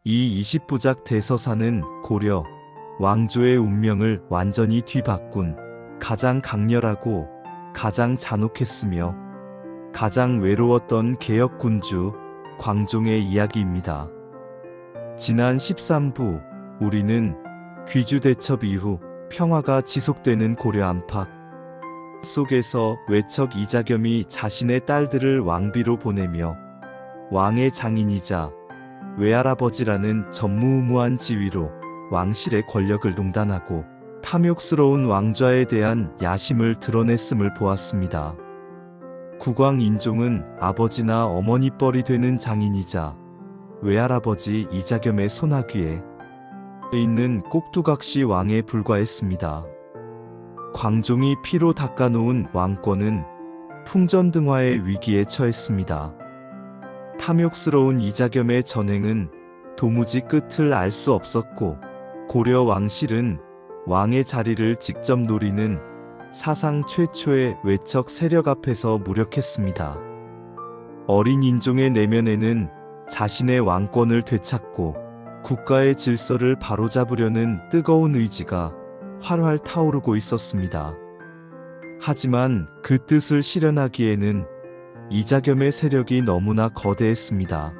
이 20부작 대서사는 고려 왕조의 운명을 완전히 뒤바꾼 가장 강렬하고 가장 잔혹했으며 가장 외로웠던 개혁군주 광종의 이야기입니다. 지난 13부 우리는 귀주대첩 이후 평화가 지속되는 고려 안팎 속에서 외척 이자겸이 자신의 딸들을 왕비로 보내며 왕의 장인이자 외할아버지라는 전무후무한 지위로 왕실의 권력을 농단하고 탐욕스러운 왕좌에 대한 야심을 드러냈음을 보았습니다. 국왕 인종은 아버지나 어머니뻘이 되는 장인이자 외할아버지 이자겸의 손아귀에 있는 꼭두각시 왕에 불과했습니다. 광종이 피로 닦아놓은 왕권은 풍전등화의 위기에 처했습니다. 탐욕스러운 이자겸의 전행은 도무지 끝을 알 수 없었고 고려 왕실은 왕의 자리를 직접 노리는 사상 최초의 외척 세력 앞에서 무력했습니다. 어린 인종의 내면에는 자신의 왕권을 되찾고 국가의 질서를 바로잡으려는 뜨거운 의지가 활활 타오르고 있었습니다. 하지만 그 뜻을 실현하기에는 이자겸의 세력이 너무나 거대했습니다.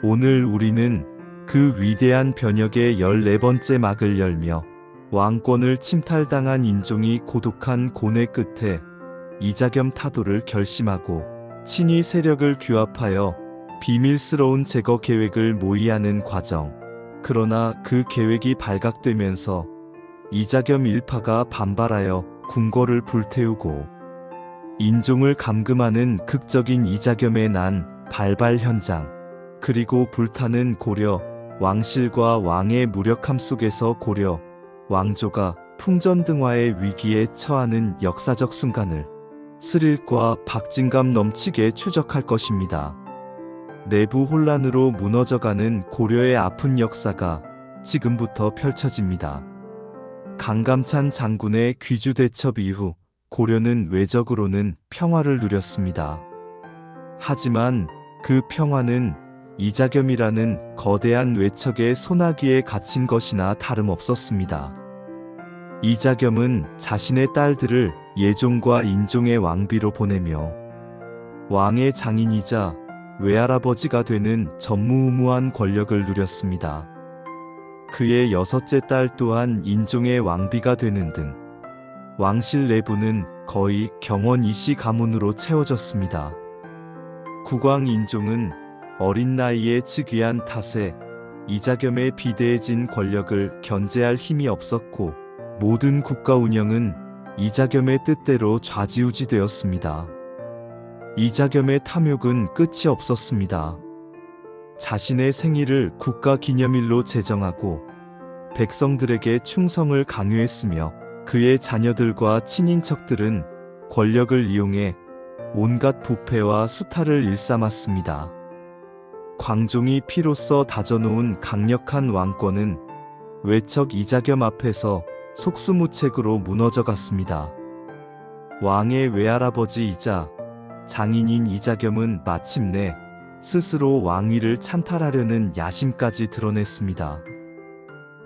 오늘 우리는 그 위대한 변혁의 14번째 막을 열며 왕권을 침탈당한 인종이 고독한 고뇌 끝에 이자겸 타도를 결심하고 친위 세력을 규합하여 비밀스러운 제거 계획을 모의하는 과정. 그러나 그 계획이 발각되면서 이자겸 일파가 반발하여 궁궐을 불태우고 인종을 감금하는 극적인 이자겸의 난 발발 현장, 그리고 불타는 고려 왕실과 왕의 무력함 속에서 고려 왕조가 풍전등화의 위기에 처하는 역사적 순간을 스릴과 박진감 넘치게 추적할 것입니다. 내부 혼란으로 무너져가는 고려의 아픈 역사가 지금부터 펼쳐집니다. 강감찬 장군의 귀주대첩 이후 고려는 외적으로는 평화를 누렸습니다. 하지만 그 평화는 이자겸이라는 거대한 외척의 손아귀에 갇힌 것이나 다름없었습니다. 이자겸은 자신의 딸들을 예종과 인종의 왕비로 보내며 왕의 장인이자 외할아버지가 되는 전무후무한 권력을 누렸습니다. 그의 6째 딸 또한 인종의 왕비가 되는 등 왕실 내부는 거의 경원이씨 가문으로 채워졌습니다. 국왕 인종은 어린 나이에 즉위한 탓에 이자겸의 비대해진 권력을 견제할 힘이 없었고 모든 국가 운영은 이자겸의 뜻대로 좌지우지되었습니다. 이자겸의 탐욕은 끝이 없었습니다. 자신의 생일을 국가 기념일로 제정하고 백성들에게 충성을 강요했으며 그의 자녀들과 친인척들은 권력을 이용해 온갖 부패와 수탈을 일삼았습니다. 광종이 피로써 다져놓은 강력한 왕권은 외척 이자겸 앞에서 속수무책으로 무너져갔습니다. 왕의 외할아버지이자 장인인 이자겸은 마침내 스스로 왕위를 찬탈하려는 야심까지 드러냈습니다.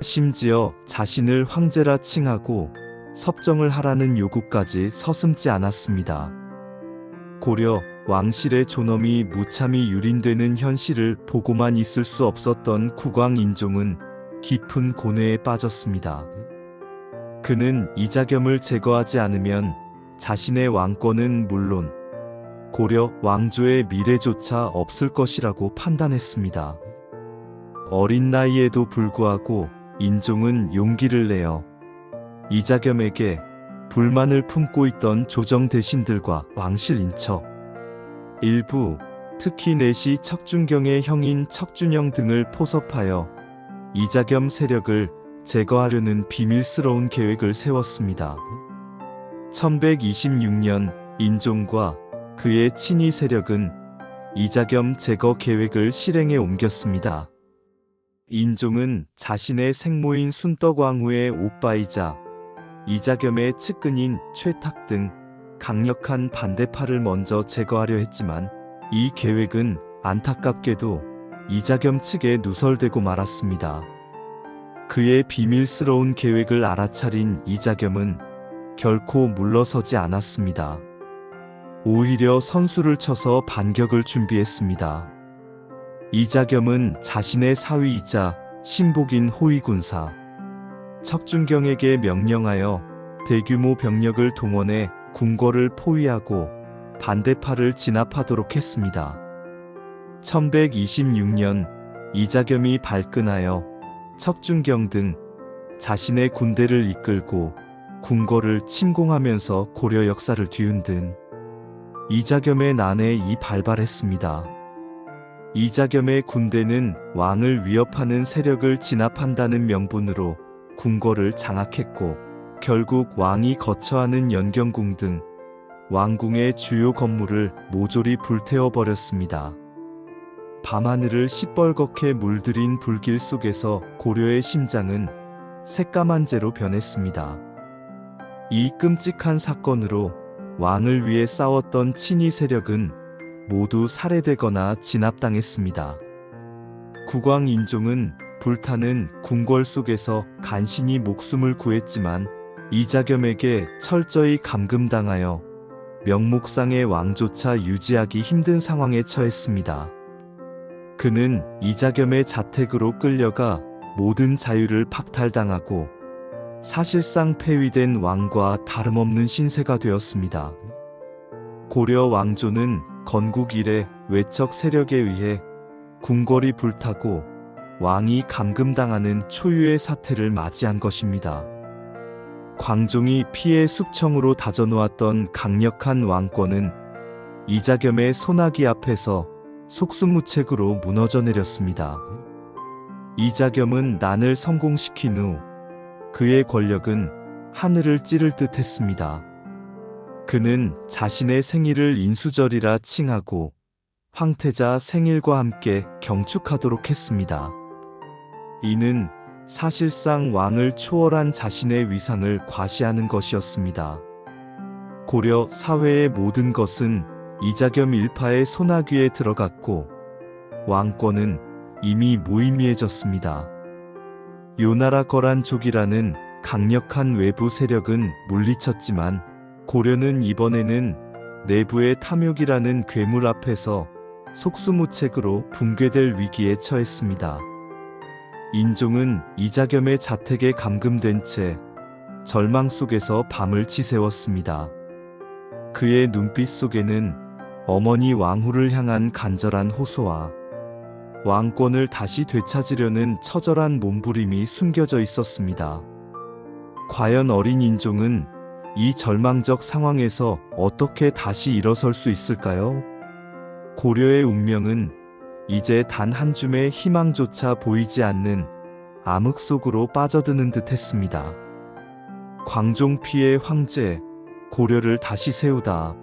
심지어 자신을 황제라 칭하고 섭정을 하라는 요구까지 서슴지 않았습니다. 고려 왕실의 존엄이 무참히 유린되는 현실을 보고만 있을 수 없었던 국왕 인종은 깊은 고뇌에 빠졌습니다. 그는 이자겸을 제거하지 않으면 자신의 왕권은 물론 고려 왕조의 미래조차 없을 것이라고 판단했습니다. 어린 나이에도 불구하고 인종은 용기를 내어 이자겸에게 불만을 품고 있던 조정 대신들과 왕실 인척 일부, 특히 내시 척준경의 형인 척준영 등을 포섭하여 이자겸 세력을 제거하려는 비밀스러운 계획을 세웠습니다. 1126년 인종과 그의 친위 세력은 이자겸 제거 계획을 실행에 옮겼습니다. 인종은 자신의 생모인 순떡왕후의 오빠이자 이자겸의 측근인 최탁 등 강력한 반대파를 먼저 제거하려 했지만 이 계획은 안타깝게도 이자겸 측에 누설되고 말았습니다. 그의 비밀스러운 계획을 알아차린 이자겸은 결코 물러서지 않았습니다. 오히려 선수를 쳐서 반격을 준비했습니다. 이자겸은 자신의 사위이자 신복인 호위군사 척준경에게 명령하여 대규모 병력을 동원해 궁궐을 포위하고 반대파를 진압하도록 했습니다. 1126년 이자겸이 발끈하여 척준경 등 자신의 군대를 이끌고 궁궐을 침공하면서 고려 역사를 뒤흔든 이자겸의 난에 발발했습니다. 이자겸의 군대는 왕을 위협하는 세력을 진압한다는 명분으로 궁궐을 장악했고 결국 왕이 거처하는 연경궁 등 왕궁의 주요 건물을 모조리 불태워버렸습니다. 밤하늘을 시뻘겋게 물들인 불길 속에서 고려의 심장은 새까만 재로 변했습니다. 이 끔찍한 사건으로 왕을 위해 싸웠던 친위 세력은 모두 살해되거나 진압당했습니다. 국왕 인종은 불타는 궁궐 속에서 간신히 목숨을 구했지만 이자겸에게 철저히 감금당하여 명목상의 왕조차 유지하기 힘든 상황에 처했습니다. 그는 이자겸의 자택으로 끌려가 모든 자유를 박탈당하고 사실상 폐위된 왕과 다름없는 신세가 되었습니다. 고려 왕조는 건국 이래 외척 세력에 의해 궁궐이 불타고 왕이 감금당하는 초유의 사태를 맞이한 것입니다. 광종이 피해 숙청으로 다져놓았던 강력한 왕권은 이자겸의 소나기 앞에서 속수무책으로 무너져 내렸습니다. 이자겸은 난을 성공시킨 후 그의 권력은 하늘을 찌를 듯 했습니다. 그는 자신의 생일을 인수절이라 칭하고 황태자 생일과 함께 경축하도록 했습니다. 이는 사실상 왕을 초월한 자신의 위상을 과시하는 것이었습니다. 고려 사회의 모든 것은 이자겸 일파의 소나귀에 들어갔고 왕권은 이미 무의미해졌습니다. 요나라 거란족이라는 강력한 외부 세력은 물리쳤지만 고려는 이번에는 내부의 탐욕이라는 괴물 앞에서 속수무책으로 붕괴될 위기에 처했습니다. 인종은 이자겸의 자택에 감금된 채 절망 속에서 밤을 지새웠습니다. 그의 눈빛 속에는 어머니 왕후를 향한 간절한 호소와 왕권을 다시 되찾으려는 처절한 몸부림이 숨겨져 있었습니다. 과연 어린 인종은 이 절망적 상황에서 어떻게 다시 일어설 수 있을까요? 고려의 운명은 이제 단 한 줌의 희망조차 보이지 않는 암흑 속으로 빠져드는 듯 했습니다. 광종 피해 황제, 고려를 다시 세우다.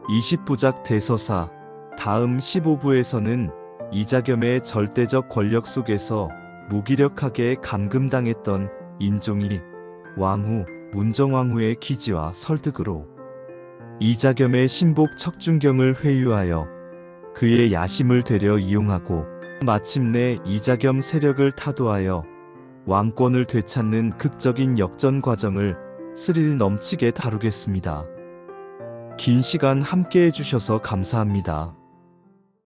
20부작 대서사 다음 15부에서는 이자겸의 절대적 권력 속에서 무기력하게 감금당했던 인종이 왕후 문정왕후의 기지와 설득으로 이자겸의 신복 척준경을 회유하여 그의 야심을 되려 이용하고 마침내 이자겸 세력을 타도하여 왕권을 되찾는 극적인 역전 과정을 스릴 넘치게 다루겠습니다. 긴 시간 함께 해주셔서 감사합니다.